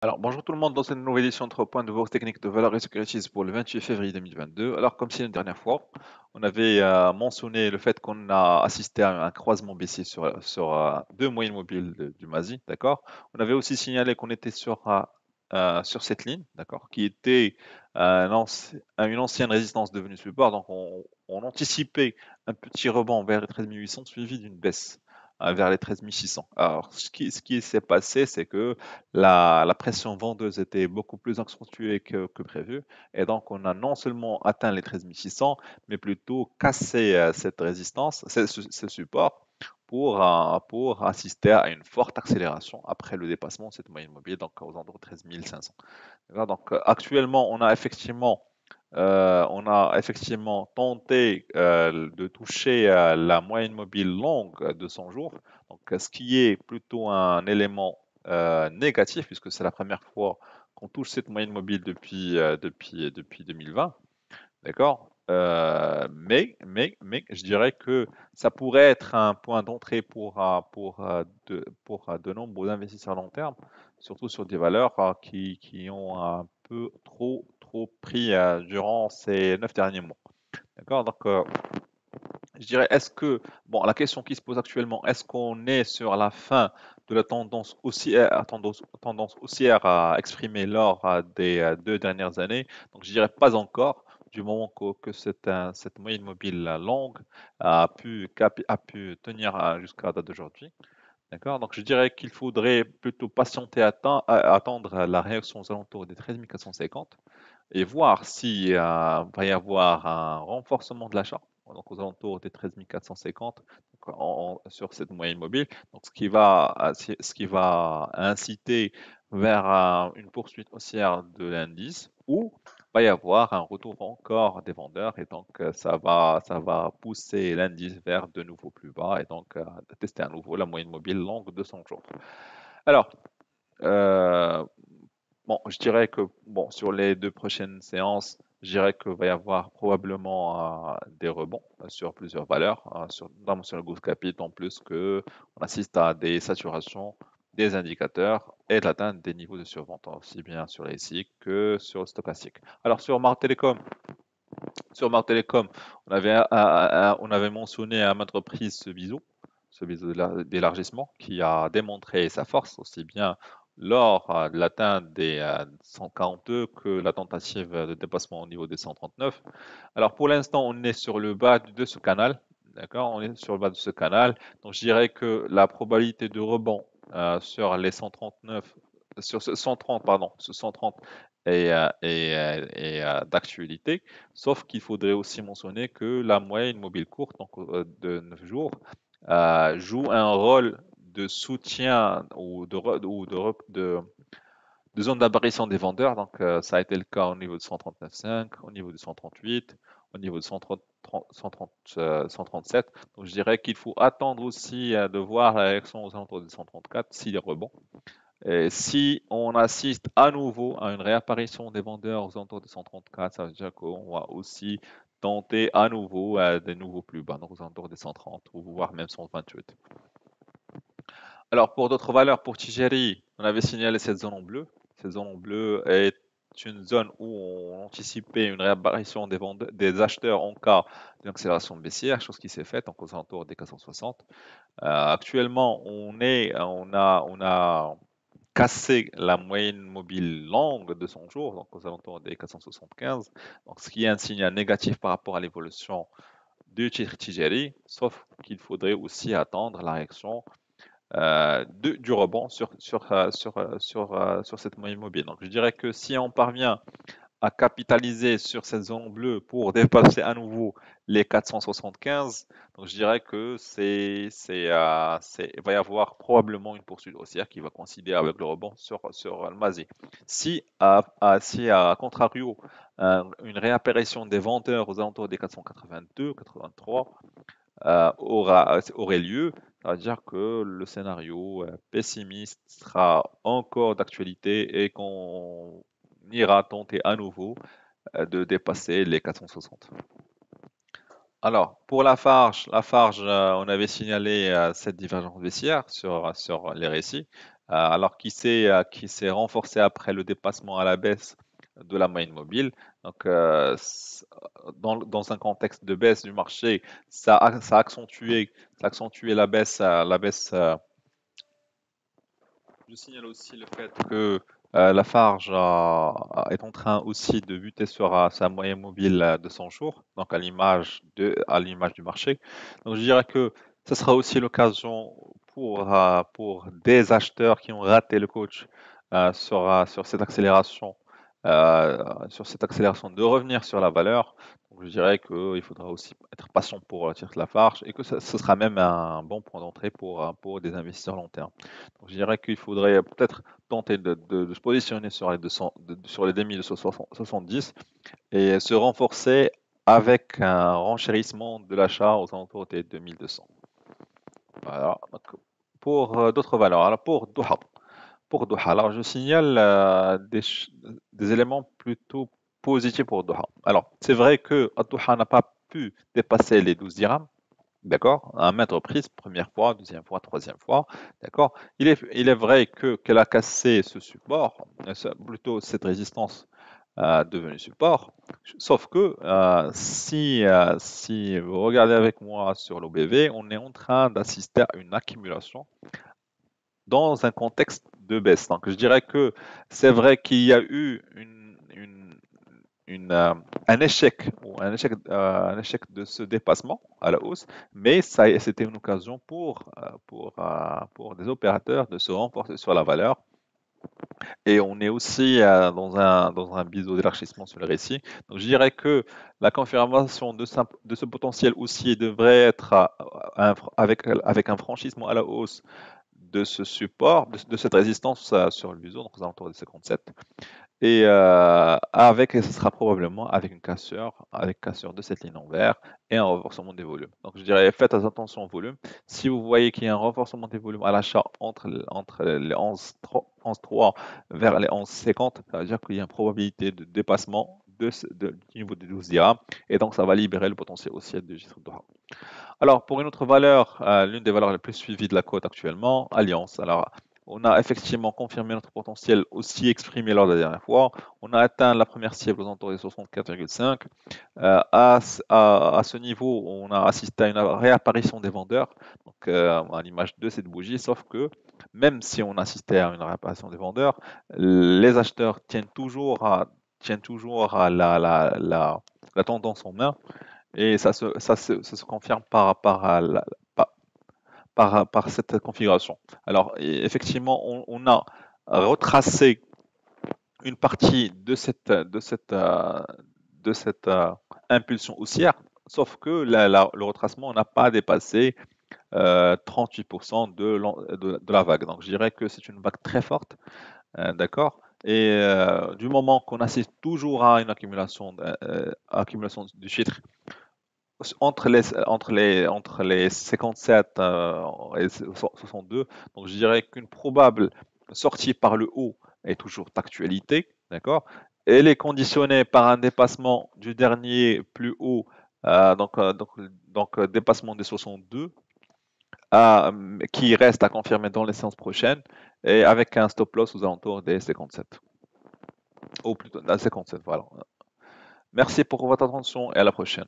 Alors, bonjour tout le monde dans cette nouvelle édition de 3 points de bourse technique de valeur et securities pour le 28 février 2022. Alors, comme c'est la dernière fois, on avait mentionné le fait qu'on a assisté à un croisement baissier sur deux moyennes mobiles du MASI, d'accord? On avait aussi signalé qu'on était sur cette ligne, d'accord, qui était une ancienne résistance devenue support, donc on anticipait un petit rebond vers les 13 800 suivi d'une baisse vers les 13 600. Alors, ce qui s'est passé, c'est que la pression vendeuse était beaucoup plus accentuée que prévu. Et donc, on a non seulement atteint les 13 600, mais plutôt cassé cette résistance, ce support, pour assister à une forte accélération après le dépassement de cette moyenne mobile, donc aux alentours de 13 500. D'accord. Donc, actuellement, on a effectivement tenté de toucher la moyenne mobile longue de 100 jours, donc ce qui est plutôt un élément négatif puisque c'est la première fois qu'on touche cette moyenne mobile depuis 2020, d'accord? Mais je dirais que ça pourrait être un point d'entrée pour nombreux investisseurs à long terme, surtout sur des valeurs qui ont un peu trop pris durant ces 9 derniers mois. D'accord? Donc, je dirais, bon, la question qui se pose actuellement, est-ce qu'on est sur la fin de la tendance haussière à exprimer lors des 2 dernières années? Donc, je dirais pas encore, du moment que cette moyenne mobile longue a pu tenir jusqu'à la date d'aujourd'hui. D'accord? Donc, je dirais qu'il faudrait plutôt patienter, attendre la réaction aux alentours des 13 450 et voir si va y avoir un renforcement de l'achat, donc aux alentours des 13 450 donc sur cette moyenne mobile, donc ce qui va inciter vers une poursuite haussière de l'indice, ou va y avoir un retour encore des vendeurs, et donc ça va pousser l'indice vers de nouveaux plus bas, et donc tester à nouveau la moyenne mobile longue de 100 jours. Alors, euh, bon, je dirais que bon, sur les 2 prochaines séances, je dirais qu'il va y avoir probablement des rebonds sur plusieurs valeurs, notamment sur le Ghost Capit, en plus que on assiste à des saturations des indicateurs et de l'atteinte des niveaux de survente, aussi bien sur les cycles que sur le stochastique. Alors sur Mar Télécom, on avait mentionné à maintes reprises ce biseau d'élargissement qui a démontré sa force aussi bien lors de l'atteinte des 142 que la tentative de dépassement au niveau des 139. Alors pour l'instant, on est sur le bas de ce canal, d'accord? On est sur le bas de ce canal, donc je dirais que la probabilité de rebond sur les 139, sur ce 130, pardon, ce 130 est d'actualité, sauf qu'il faudrait aussi mentionner que la moyenne mobile courte, donc de 9 jours, joue un rôle de soutien ou de zone d'apparition des vendeurs. Donc, ça a été le cas au niveau de 139,5, au niveau de 138, au niveau de 130, 130, 137. Donc, je dirais qu'il faut attendre aussi de voir la réaction aux alentours de 134 s'il est rebond. Et si on assiste à nouveau à une réapparition des vendeurs aux alentours de 134, ça veut dire qu'on va aussi tenter à nouveau des nouveaux plus bas, donc aux alentours des 130 ou voire même 128. Alors, pour d'autres valeurs, pour Tigeri, on avait signalé cette zone en bleu. Cette zone en bleu est une zone où on anticipait une réapparition des acheteurs en cas d'une accélération baissière, chose qui s'est faite, donc aux alentours des 460. Actuellement, on a cassé la moyenne mobile longue de 100 jours, donc aux alentours des 475, donc ce qui est un signal négatif par rapport à l'évolution du titre Tigeri, sauf qu'il faudrait aussi attendre la réaction du rebond sur cette moyenne mobile. Donc, je dirais que si on parvient à capitaliser sur cette zone bleue pour dépasser à nouveau les 475, donc je dirais que il va y avoir probablement une poursuite haussière qui va coïncider avec le rebond sur le MASI. Si à contrario, une réapparition des vendeurs aux alentours des 482, 83 aurait lieu, ça veut dire que le scénario pessimiste sera encore d'actualité et qu'on ira tenter à nouveau de dépasser les 460. Alors, pour la Farge, on avait signalé cette divergence baissière sur les récits. alors qui s'est renforcé après le dépassement à la baisse de la moyenne mobile. Donc, dans un contexte de baisse du marché, ça a accentué la baisse. Je signale aussi le fait que Lafarge est en train aussi de buter sur sa moyenne mobile de 100 jours, donc à l'image du marché. Donc je dirais que ce sera aussi l'occasion pour des acheteurs qui ont raté le coach sur cette accélération de revenir sur la valeur. Donc je dirais qu'il faudra aussi être patient pour tirer Lafarge et que ce sera même un bon point d'entrée pour des investisseurs long terme. Donc, je dirais qu'il faudrait peut-être tenter de se positionner sur les 200, sur les 2270 et se renforcer avec un renchérissement de l'achat aux alentours des 2200. Voilà. Donc, pour d'autres valeurs, alors pour Doha, alors je signale des éléments plutôt positifs pour Doha. Alors, c'est vrai que Doha n'a pas pu dépasser les 12 dirhams. D'accord? À maintes reprises, première fois, deuxième fois, troisième fois. D'accord? Il est vrai qu'elle a cassé ce support, plutôt cette résistance devenue support. Sauf que si vous regardez avec moi sur l'OBV, on est en train d'assister à une accumulation dans un contexte de baisse. Donc, je dirais que c'est vrai qu'il y a eu un échec ou un échec de ce dépassement à la hausse, mais c'était une occasion pour des opérateurs de se renforcer sur la valeur. Et on est aussi dans un biseau d'élargissement sur le récit. Donc, je dirais que la confirmation de ce potentiel haussier devrait être avec un franchissement à la hausse de ce support, de cette résistance sur le biseau, donc aux alentours de 57. Et ce sera probablement avec cassure de cette ligne en vert et un renforcement des volumes. Donc je dirais, faites attention au volume. Si vous voyez qu'il y a un renforcement des volumes à l'achat entre les 11,3 vers les 11,50, ça veut dire qu'il y a une probabilité de dépassement du niveau des 12 dirhams, et donc ça va libérer le potentiel haussier de Jisr Doha. Alors, pour une autre valeur, l'une des valeurs les plus suivies de la cote actuellement, Alliance. Alors, on a effectivement confirmé notre potentiel aussi exprimé lors de la dernière fois. On a atteint la première cible aux alentours des 64,5. À ce niveau, on a assisté à une réapparition des vendeurs, donc à l'image de cette bougie, sauf que même si on assistait à une réapparition des vendeurs, les acheteurs tiennent toujours à la tendance en main. Et ça se confirme par, par cette configuration. Alors, effectivement, on a retracé une partie de cette impulsion haussière, sauf que le retracement n'a pas dépassé 38% de la vague. Donc, je dirais que c'est une vague très forte, d'accord? Et du moment qu'on assiste toujours à une accumulation du chiffre entre les 57 et 62. Donc, je dirais qu'une probable sortie par le haut est toujours d'actualité, d'accord? Elle est conditionnée par un dépassement du dernier plus haut, dépassement des 62, qui reste à confirmer dans les séances prochaines, et avec un stop loss aux alentours des 57. Ou plutôt, 57, voilà. Merci pour votre attention et à la prochaine.